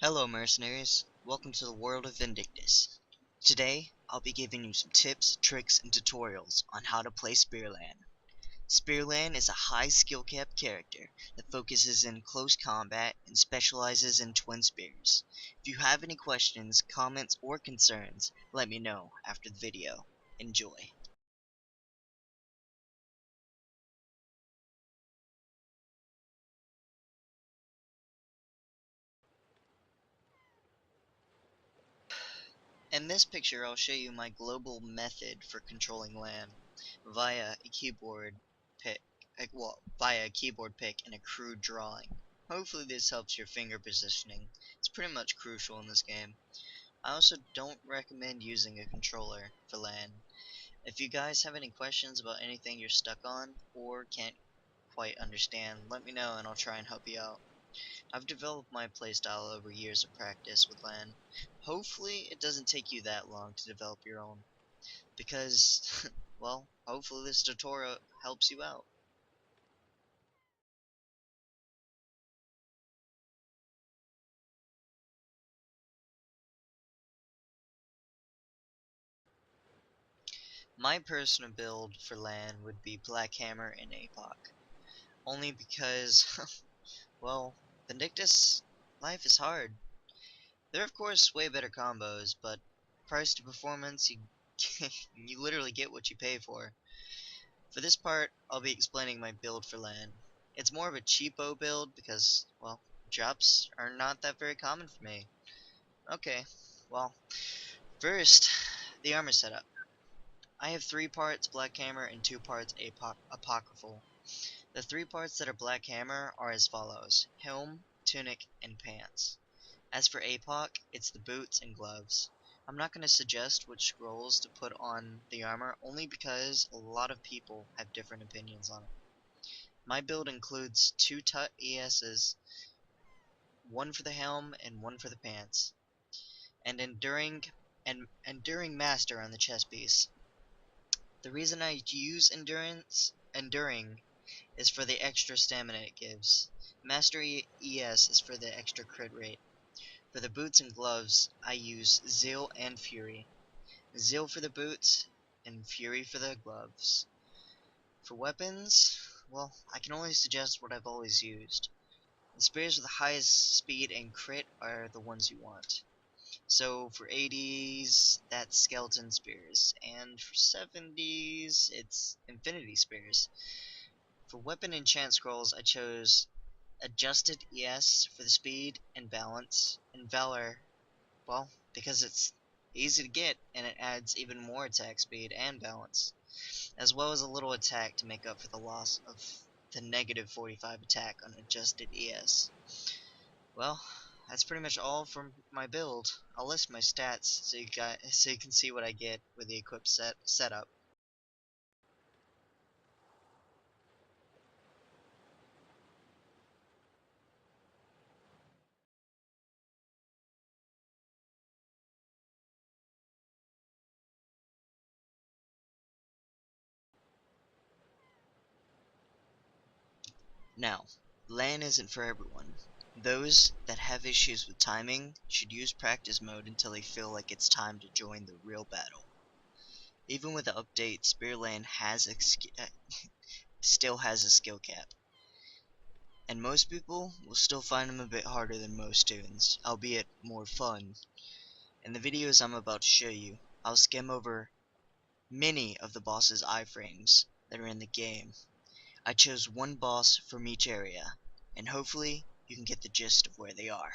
Hello mercenaries, welcome to the world of Vindictus. Today, I'll be giving you some tips, tricks, and tutorials on how to play Lann. Lann is a high skill cap character that focuses in close combat and specializes in twin spears. If you have any questions, comments, or concerns, let me know after the video. Enjoy. In this picture, I'll show you my global method for controlling Lann via a keyboard pick, via a keyboard pick and a crude drawing. Hopefully this helps your finger positioning. It's pretty much crucial in this game. I also don't recommend using a controller for Lann. If you guys have any questions about anything you're stuck on or can't quite understand, let me know and I'll try and help you out. I've developed my playstyle over years of practice with Lann. Hopefully it doesn't take you that long to develop your own, because, well, hopefully this tutorial helps you out. My personal build for Lann would be Black Hammer and APOC, only because, well, Vindictus life is hard. There are of course way better combos, but price to performance, you literally get what you pay for. For this part, I'll be explaining my build for Lann. It's more of a cheapo build because, well, drops are not that very common for me. Okay, well, first, the armor setup. I have 3 parts Black Hammer and 2 parts Apocryphal. The 3 parts that are Black Hammer are as follows: helm, tunic, and pants. As for APOC, it's the boots and gloves. I'm not going to suggest which scrolls to put on the armor, only because a lot of people have different opinions on it. My build includes 2 Tut ESs, 1 for the helm and 1 for the pants, and Enduring Master on the chest piece. The reason I use Enduring is for the extra stamina it gives. Master ES is for the extra crit rate. For the boots and gloves, I use Zeal and Fury. Zeal for the boots, and Fury for the gloves. For weapons, well, I can only suggest what I've always used. The spears with the highest speed and crit are the ones you want. So for 80s, that's skeleton spears, and for 70s, it's infinity spears. For weapon enchant scrolls, I chose adjusted ES for the speed and balance, and Valor, well, because it's easy to get and it adds even more attack speed and balance, as well as a little attack to make up for the loss of the negative 45 attack on adjusted ES. Well, that's pretty much all from my build. I'll list my stats so you can see what I get with the equipped setup. Now, Lann isn't for everyone. Those that have issues with timing should use practice mode until they feel like it's time to join the real battle. Even with the update, Lann still has a skill cap, and most people will still find them a bit harder than most tunes, albeit more fun. In the videos I'm about to show you, I'll skim over many of the boss's iframes that are in the game. I chose one boss from each area, and hopefully you can get the gist of where they are.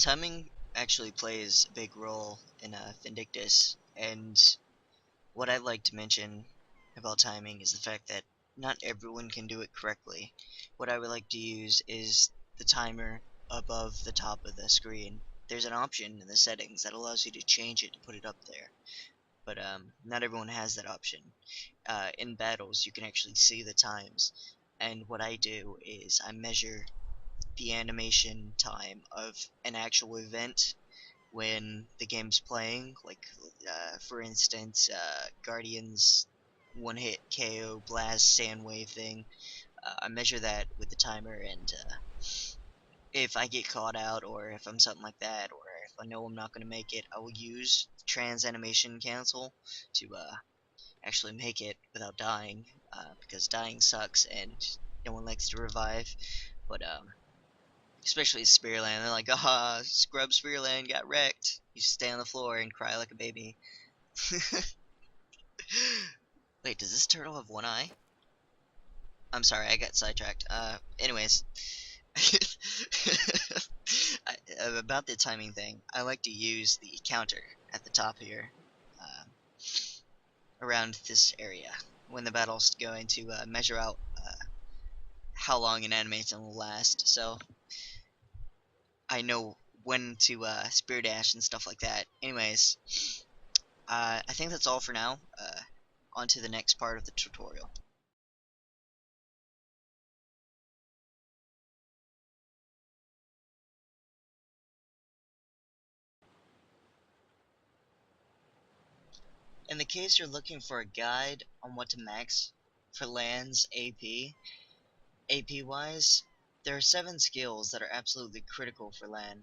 Timing actually plays a big role in Vindictus, and what I'd like to mention about timing is the fact that not everyone can do it correctly. What I would like to use is the timer above the top of the screen. There's an option in the settings that allows you to change it to put it up there, but not everyone has that option. In battles, you can actually see the times, and what I do is I measure the animation time of an actual event when the game's playing, like for instance, Guardians one hit KO blast sand wave thing. I measure that with the timer, and if I get caught out, or if I'm something like that, or if I know I'm not going to make it, I will use trans animation cancel to actually make it without dying, because dying sucks and no one likes to revive. But especially Spearland, they're like, ah, scrub Spearland got wrecked. You stay on the floor and cry like a baby. Wait, does this turtle have one eye? I'm sorry, I got sidetracked. Anyways. About the timing thing, I like to use the counter at the top here, around this area, when the battle's going to measure out how long an animation will last, so I know when to spear dash and stuff like that. Anyways, I think that's all for now. On to the next part of the tutorial. In the case you're looking for a guide on what to max for lands AP wise, there are 7 skills that are absolutely critical for Lann.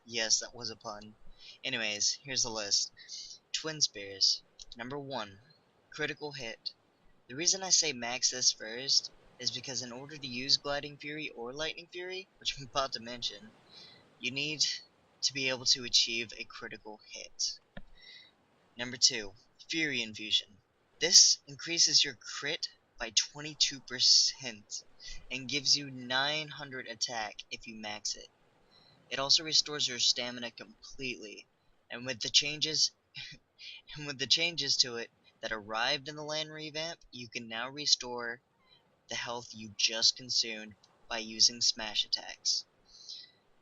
Yes, that was a pun. Anyways, here's the list. Twin Spears. Number 1. Critical hit. The reason I say max this first is because in order to use Gliding Fury or Lightning Fury, which I'm about to mention, you need to be able to achieve a critical hit. Number 2. Fury Infusion. This increases your crit by 22% and gives you 900 attack if you max it. It also restores your stamina completely, and with the changes to it that arrived in the Lann revamp, you can now restore the health you just consumed by using smash attacks.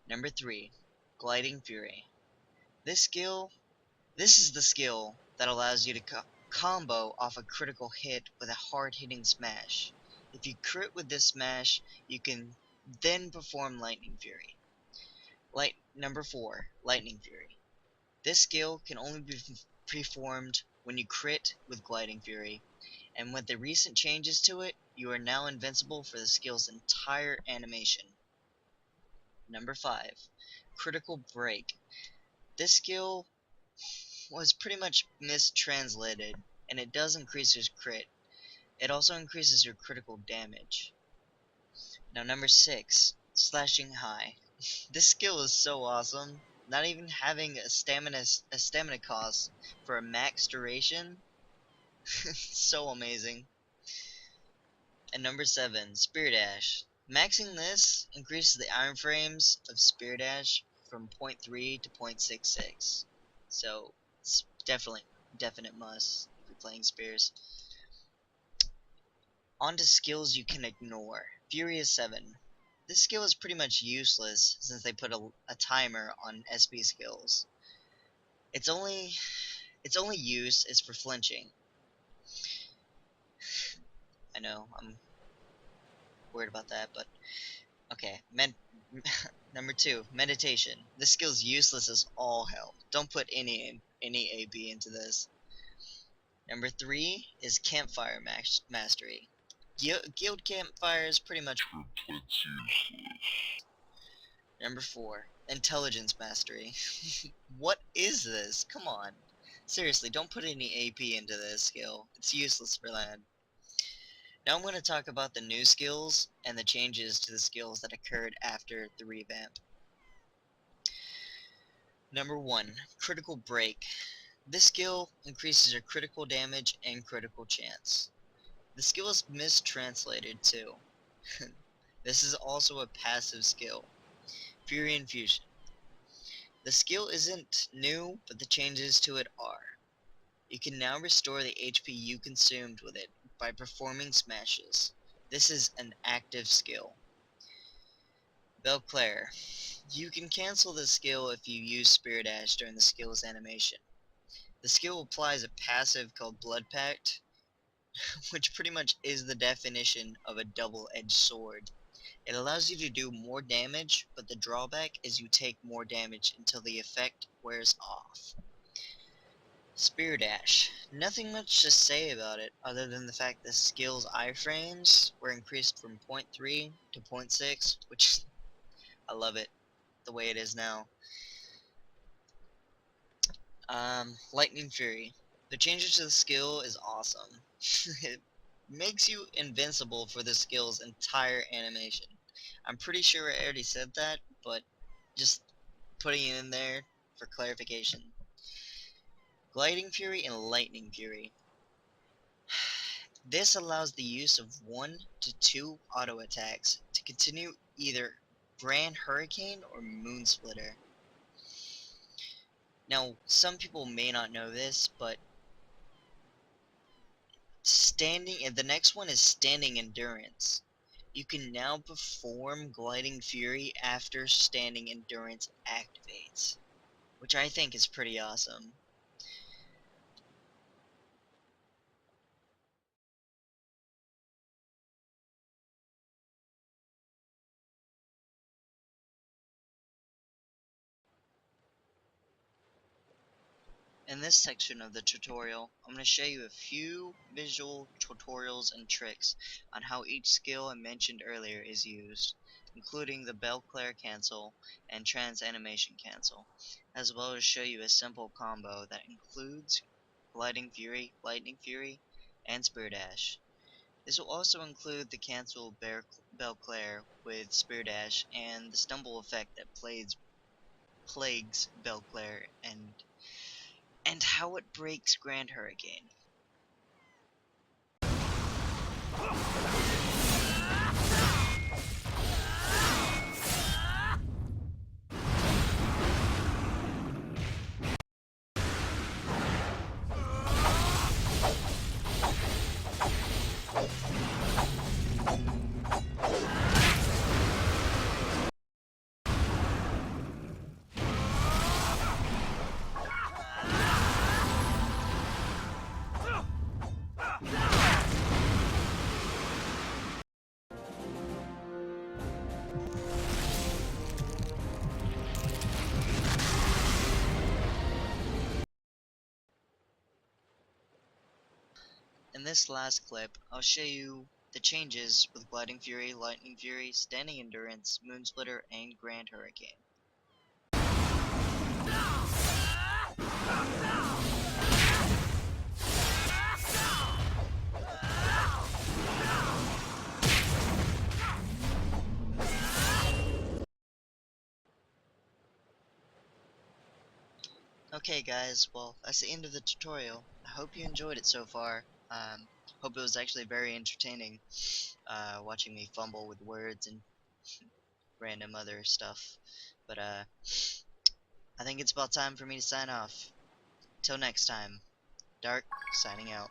Number 3, Gliding Fury. This is the skill that allows you to combo off a critical hit with a hard-hitting smash. If you crit with this smash, you can then perform Lightning Fury. Number 4, Lightning Fury. This skill can only be performed when you crit with Gliding Fury, and with the recent changes to it, you are now invincible for the skill's entire animation. Number 5, Critical Break. This skill was pretty much mistranslated, and it does increase your crit. It also increases your critical damage. Now number 6, Slashing High. This skill is so awesome. Not even having a stamina cost for a max duration. So amazing. And number 7, Spear Dash. Maxing this increases the iron frames of Spear Dash from 0.3 to 0.66. So it's definite must if you're playing spears. On to skills you can ignore. Furious 7. This skill is pretty much useless since they put a timer on SP skills. Its only use is for flinching. I know, I'm worried about that, but okay. Number 2, Meditation. This skill's useless as all hell. Don't put any AB into this. Number 3 is Campfire Mastery. Guild Campfire is pretty much Number 4, Intelligence Mastery. What is this? Come on. Seriously, don't put any AP into this skill. It's useless for Lann. Now I'm going to talk about the new skills and the changes to the skills that occurred after the revamp. Number 1, Critical Break. This skill increases your critical damage and critical chance. The skill is mistranslated too. This is also a passive skill. Fury Infusion. The skill isn't new, but the changes to it are. You can now restore the HP you consumed with it by performing smashes. This is an active skill. Belclair. You can cancel the skill if you use Spirit Ash during the skill's animation. The skill applies a passive called Blood Pact, which pretty much is the definition of a double-edged sword. It allows you to do more damage, but the drawback is you take more damage until the effect wears off. Spear Dash. Nothing much to say about it other than the fact the skill's iframes were increased from 0.3 to 0.6, which I love it the way it is now. Lightning Fury. The changes to the skill is awesome. It makes you invincible for the skill's entire animation. I'm pretty sure I already said that, but just putting it in there for clarification. Gliding Fury and Lightning Fury. This allows the use of 1 to 2 auto attacks to continue either Grand Hurricane or Moon Splitter. Now, some people may not know this, but the next one is Standing Endurance. You can now perform Gliding Fury after Standing Endurance activates, which I think is pretty awesome. In this section of the tutorial, I'm going to show you a few visual tutorials and tricks on how each skill I mentioned earlier is used, including the Belclair cancel and trans animation cancel, as well as show you a simple combo that includes Gliding Fury, Lightning Fury, and Spear Dash. This will also include the cancel Belclair with Spear Dash and the stumble effect that plagues Belclair and how it breaks Grand Hurricane. In this last clip, I'll show you the changes with Gliding Fury, Lightning Fury, Standing Endurance, Moon Splitter, and Grand Hurricane. Okay guys, well that's the end of the tutorial. I hope you enjoyed it so far. Hope it was actually very entertaining watching me fumble with words and random other stuff. But I think it's about time for me to sign off. Till next time, Dark signing out.